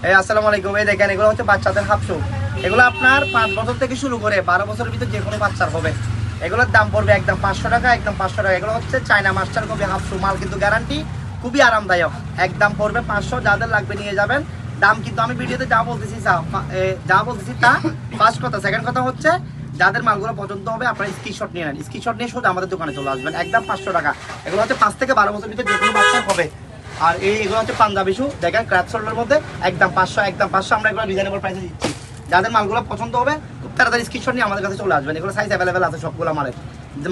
এই আসসালামু আলাইকুম। এই দেখেন এগুলো হচ্ছে বাচ্চাদের হাফ শু। এগুলো আপনার 5 বছর থেকে শুরু করে 12 বছরের ভিতর যে কোনো বাচ্চার হবে। এগুলোর দাম পড়বে একদম 500 টাকা, একদম 500 টাকা। এগুলো হচ্ছে চায়না মাস্টার কপি হাফ শু, মাল কিন্তু গ্যারান্টি, খুবই আরামদায়ক। একদম পড়বে 500, যাদের লাগবে নিয়ে যাবেন। দাম কিন্তু আমি ভিডিওতে যা বলতেছি তা ফার্স্ট কথা। সেকেন্ড কথা হচ্ছে যাদের মালগুলো পছন্দ হবে আপনারা স্ক্রিনশট নিয়ে নেন। স্ক্রিনশট নিয়ে সোজা আমাদের দোকানে চলে আসবেন, একদম 500 টাকা। এগুলো হচ্ছে 5 থেকে 12 বছর ভিতর যে কোনো বাচ্চার হবে। আর এগুলো হচ্ছে পাঞ্জাবি শু, দেখেন ক্র্যাপ সোল্ডের মধ্যে একদম 500, একদম 500। আমরা এগুলো রিজনেবল প্রাইসে দিচ্ছি। যাদের মালগুলো পছন্দ হবে খুব তাড়াতাড়ি স্ক্রিনশট নিয়ে আমাদের কাছে চলে আসবেন। এগুলো সাইজ অ্যাভেলেবেল আছে, সবগুলো মালের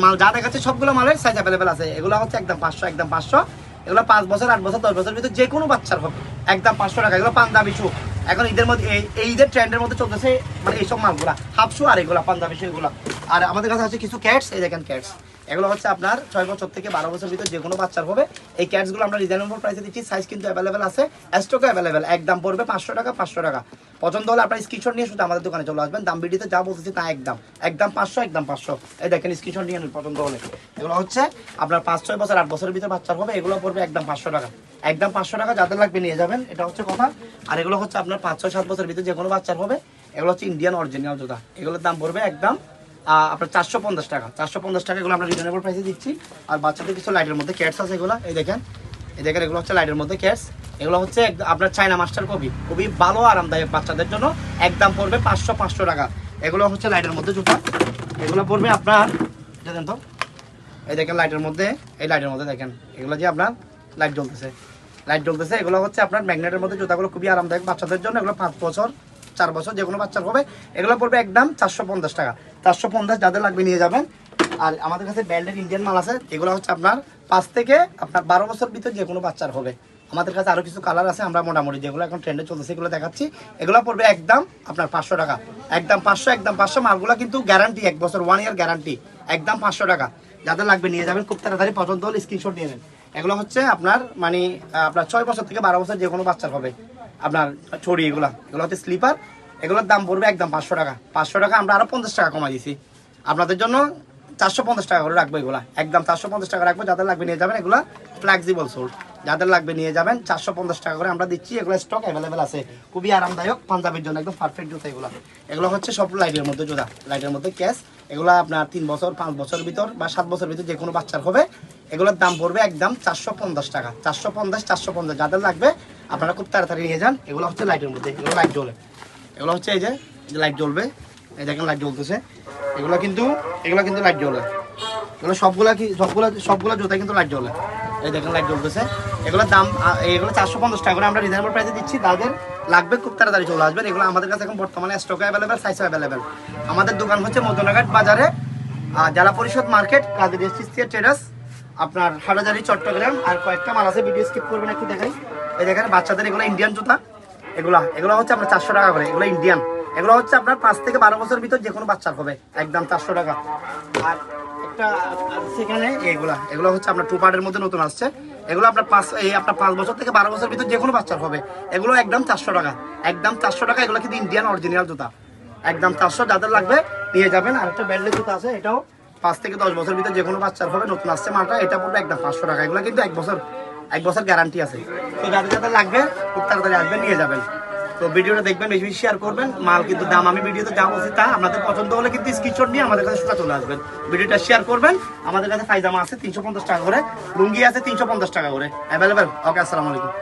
মাল যা দেখাচ্ছে সবগুলো মালের সাইজ অ্যাভেলেবেল আছে। এগুলো হচ্ছে একদম 500, একদম 500। এগুলো 5 বছর, 8 বছর, 10 বছর ভিতরে যে কোনো বাচ্চার হবে, একদম 500 টাকা। এগুলো পাঞ্জাবি শু, এখন ঈদের মধ্যে এই ঈদের ট্রেন্ডের মধ্যে চলতেছে, মানে এইসব মালগুলা হাফ শু আর এগুলো পাঞ্জাবি শু এগুলো। আর আমাদের কাছে আছে কিছু ক্যাটস, এই দেখেন ক্যাটস। এগুলো হচ্ছে আপনার 6 বছর থেকে 12 বছর ভিতরে যে কোনো বাচ্চার হবে। এই ক্যাটসগুলো আমরা রিজনেবল প্রাইসে দিচ্ছি, সাইজ কিন্তু অ্যাভেলেবেল আছে, স্টকে অ্যাভেলেবেল। একদম পড়বে 500 টাকা, 500 টাকা। পছন্দ হলে আপনার স্ক্রিনশট নিয়ে শুধু আমাদের দোকানে চলে আসবেন। দাম ভিডিওতে যা বলতেছি তা একদম একদম 500, একদম 500। এই দেখেন স্ক্রিনশট নিয়ে নেন পছন্দ হলে। এগুলো হচ্ছে আপনার 5-6 বছর, 8 বছরের ভিতরে বাচ্চার হবে। এগুলো পড়বে একদম 500 টাকা, একদম 500 টাকা। যাদের লাগবে নিয়ে যাবেন, এটা হচ্ছে কথা। আর এগুলো হচ্ছে আপনার 5-6-7 বছরের ভিতরে যে কোনো বাচ্চার হবে। এগুলো হচ্ছে ইন্ডিয়ান অরিজিনাল জুতা। এগুলোর দাম পড়বে একদম আপনার 450 টাকা, 450 টাকা। এগুলো আমরা রিজনেবল প্রাইসে দিচ্ছি। আর বাচ্চাদের কিছু লাইটের মধ্যে ক্যাটস আছে এগুলো, এই দেখেন, এই দেখেন এগুলো হচ্ছে লাইটের মধ্যে ক্যাটস। এগুলো হচ্ছে আপনার চায়না মাস্টার কপি, খুবই ভালো আরামদায়ক বাচ্চাদের জন্য। একদম পড়বে 500 টাকা। এগুলো হচ্ছে লাইটের মধ্যে জুতা। এগুলো পড়বে আপনার, দেখেন তো, এই দেখেন লাইটের মধ্যে, এই লাইটের মধ্যে দেখেন এগুলো যে আপনার লাইট জ্বলতেছে, লাইট জ্বলতেছে। এগুলো হচ্ছে আপনার ম্যাগনেটের মধ্যে জুতাগুলো, খুবই আরামদায়ক বাচ্চাদের জন্য। এগুলো 5 বছর, 4 বছর যে কোনো বাচ্চার হবে। এগুলো পড়বে একদম 450 টাকা, 450। যাদের লাগবে নিয়ে যাবেন। আর আমাদের কাছে ব্র্যান্ডের ইন্ডিয়ান মাল আছে। এগুলো হচ্ছে আপনার 5 থেকে আপনার 12 বছর ভিতরে যে কোনো বাচ্চার হবে। আমাদের কাছে আরো কিছু কালার আছে, আমরা মোটামুটি যেগুলো এখন ট্রেন্ডে চলতেছে এগুলো দেখাচ্ছি। এগুলো পড়বে একদম আপনার 500 টাকা, একদম 500, একদম 500। মালগুলো কিন্তু গ্যারান্টি 1 বছর, 1 ইয়ার গ্যারান্টি, একদম 500 টাকা। যাদের লাগবে নিয়ে যাবেন, খুব তাড়াতাড়ি পছন্দ হলে স্ক্রিনশট নিয়ে নেন। এগুলো হচ্ছে আপনার মানে আপনার 6 বছর থেকে 12 বছর যে কোনো বাচ্চার হবে আপনার ছড়ি। এগুলো হচ্ছে স্লিপার। এগুলোর দাম পড়বে একদম 500 টাকা, 500 টাকা। আমরা আরো 50 টাকা কমাই দিছি আপনাদের জন্য, 450 টাকা করে রাখবো। এগুলা একদম 450 টাকা রাখবো। যাদের লাগবে নিয়ে যাবেন। এগুলা ফ্লেক্সিবল সোল, যাদের লাগবে নিয়ে যাবেন। 450 টাকা করে আমরা দিচ্ছি। এগুলো স্টক অ্যাভেলেবেল আছে, খুবই আরামদায়ক, পাঞ্জাবির জন্য একদম পারফেক্ট জুতা এগুলো। এগুলো হচ্ছে সব লাইটের মধ্যে জুতা, লাইটের মধ্যে ক্যাশ। এগুলো আপনার 3 বছর, 5 বছর ভিতর বা 7 বছর ভিতর যে কোনো বাচ্চার হবে। এগুলোর দাম পড়বে একদম 450 টাকা, 450। যাদের লাগবে আপনারা খুব তাড়াতাড়ি নিয়ে যান। এগুলো হচ্ছে লাইটের মধ্যে, এগুলো লাইট জ্বলে। এগুলো হচ্ছে এই যে লাইট জ্বলবে, এই দেখেন লাইট জ্বলতেছে। এগুলো কিন্তু লাইট জ্বলে। এগুলো সবগুলা জুতা কিন্তু লাইট জ্বলে, এই দেখেন লাইট জ্বলতেছে। এগুলোর দাম এগুলো 450 টাকা করে আমরা রিজনেবল প্রাইসে দিচ্ছি। তাদের লাগবে খুব তাড়াতাড়ি চলে আসবেন। এগুলো আমাদের কাছে এখন বর্তমানে স্টক অ্যাভেলেবেল, সাইজ অ্যাভেলেবেল। আমাদের দোকান হচ্ছে মদনাঘাট বাজারে, জেলা পরিষদ মার্কেট, কাজী রেজিস্ট্রিয়াল ট্রেডার্স, আপনার হাটাজারি, চট্টগ্রাম। আর কয়েকটা মাল আছে, ভিডিও স্কিপ করবেন একটু দেখাই। এই দেখেন বাচ্চাদের এগুলো ইন্ডিয়ান জুতা। এগুলো হচ্ছে আপনার 400 টাকা করে, এগুলো ইন্ডিয়ান। এগুলো হচ্ছে আপনার 5 থেকে 12 বছর ভিতর যে কোনো বাচ্চার হবে, একদম 400 টাকা। আর একটা সেখানে এগুলো হচ্ছে আপনার 2 পার্টের মধ্যে নতুন আসছে। এগুলো আপনার 5 বছর থেকে 12 বছর ভিতর যে কোনো বাচ্চার হবে। এগুলো একদম 400 টাকা, একদম 400 টাকা। এগুলো কিন্তু ইন্ডিয়ান অরিজিনাল জুতা, একদম 400। যাদের লাগবে নিয়ে যাবেন। আর একটা ব্যান্ডের জুতা আছে, এটাও 5 থেকে 10 বছর ভিতর যে কোনো বাচ্চার হবে, নতুন আসছে মালটা। এটা পড়বে একদম 500 টাকা। এগুলো কিন্তু 1 বছর গ্যারান্টি আছে। তো যাদের লাগবে খুব তাড়াতাড়ি আসবেন, নিয়ে যাবেন। তো ভিডিওটা দেখবেন, বেশি বেশি শেয়ার করবেন। মাল কিন্তু দাম আমি ভিডিওতে যা বলছি তা, আপনাদের পছন্দ হলে কিন্তু স্ক্রিনশট নিয়ে আমাদের কাছে সোজা চলে আসবেন। ভিডিওটা শেয়ার করবেন। আমাদের কাছে পায়জামা আছে 350 টাকা করে, লুঙ্গি আছে 350 টাকা করে অ্যাভেলেবেল। ওকে, আসসালামু আলাইকুম।